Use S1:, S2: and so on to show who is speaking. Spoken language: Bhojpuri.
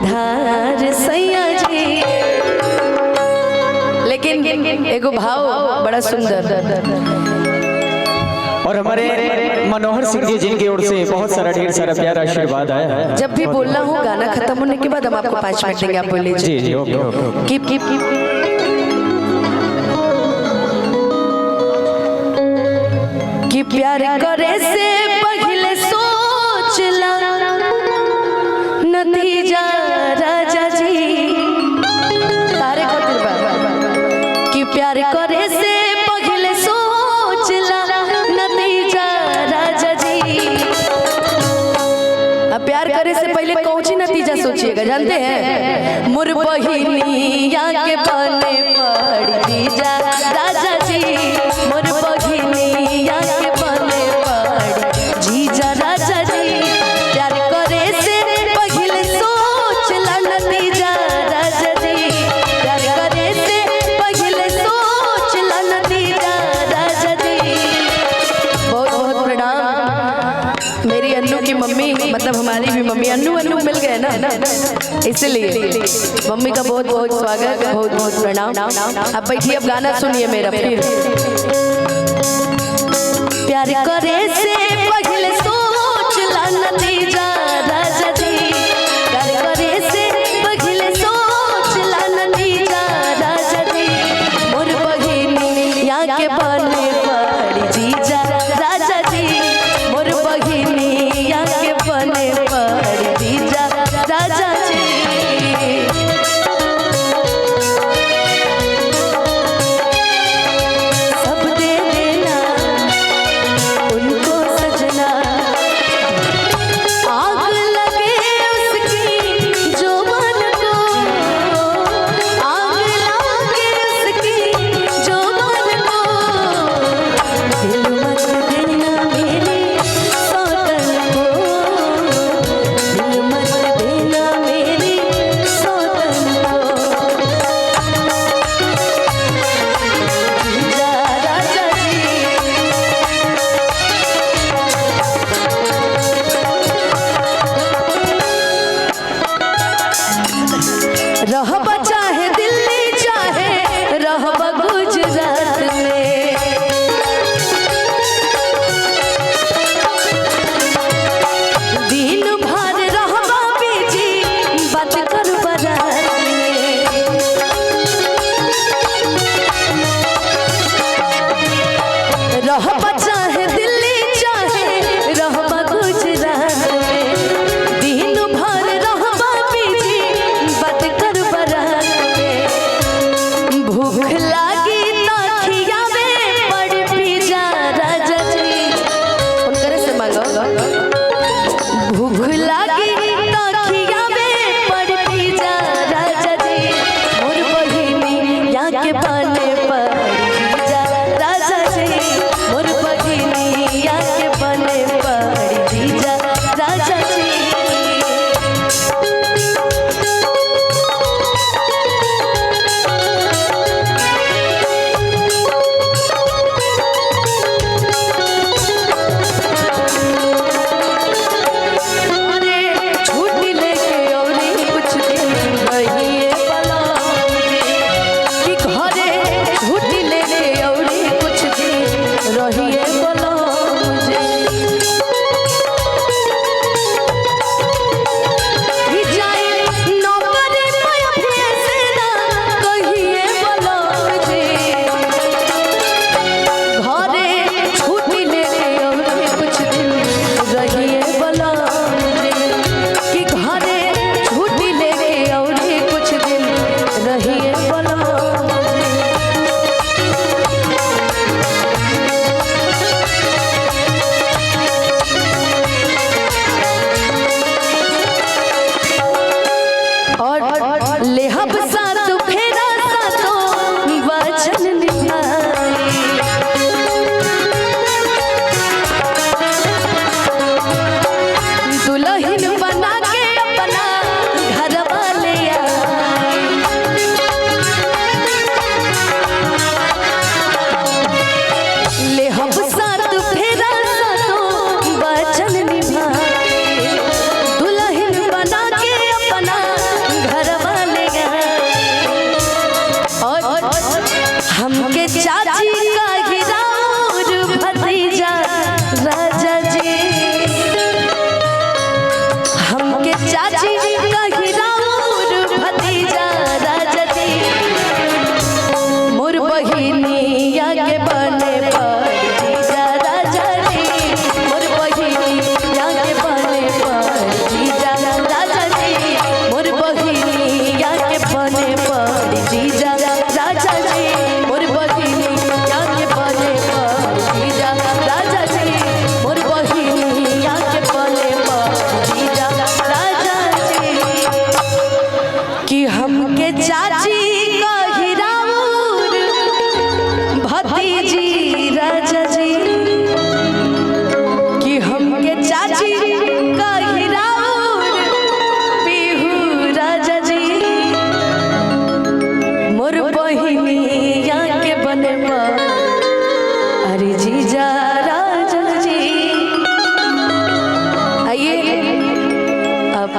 S1: उधार सैया जी। लेकिन एगो भाव बड़ा सुंदर।
S2: और हमारे मनोहर सिंह जी जिनकी ओर से बहुत सारा ढेर सारा प्यारा आशीर्वाद आया है।
S1: जब भी बोलना हो गाना खत्म होने के बाद हम आपको 5 मिनट देंगे, आप बोल लीजिए।
S2: जी ओके ओके।
S1: कीप कि प्यार करे से पहले सोचला नतीजा राजा जी। तारे खातिर बा कि प्यार करे से पहले सोचला नतीजा राजा जी। अब प्यार करे से पहले कौन सी नतीजा सोचिएगा जानते हैं? मुर बहिनिया के बने पड़ी दीजा राजा जी। मुर बहिनिया के बने पड़ी जीजा राजा जी। प्यार करे से पहले सोचला नतीजा राजा जी। प्यार करे से पहले सोचला नतीजा राजा जी। बहुत बहुत प्रणाम मेरी अन्नू की मम्मी, मतलब हमारी भी मम्मी। अन्नू अन्नू मिल गए ना, इसलिए मम्मी का बहुत बहुत स्वागत, बहुत बहुत प्रणाम। आप बैठिए, अब गाना सुनिए मेरा फिर। प्यार करे से पहले सोचला नतीजा राजा जी। प्यार करे से पहले सोचला नतीजा राजा जी। मोर बहिनिया के बने पड़ी जीजा राजा जी। मोर बहिनिया के बने पड़ी जीजा राजा जी। सब दे देना उनको सजना, आग लगे उसकी जुबान को, आग लगे उसकी जुबान को। दिल मत देना मेरी सौतन को, दिल मत देना मेरी सौतन को। जीजा राजा जी। रहब चाहे दिल्ली चाहे रहब गुजरात में, दिन भर रहब बिजी बात कर बारात में। रहब चाहे दिल्ली चाहे रहब गुजरात में, दिन भर रहब बिजी बात कर बारात चाची का गिराउर भतीजा राजा जी, हमके चाची का गिराउर भतीजा राजा जी, मोर बहिनिया के बने पर जीजा राजा जी, मोर बहिनिया के बने पर जीजा राजा जी, मोर बहिनिया के बने पर जीजा राजा जी, मोर बहिनिया के बने पर जीजा राजा जी, मोर बहिनिया के बने पर जीजा राजा जी, कि हमके चाची का गिराउर भतीजी राजा जी, कि हमके चाची का गिराउर पीहू राजा जी, मोर बहिनिया के बने पर अरे जीजा राजा जी। आइए अब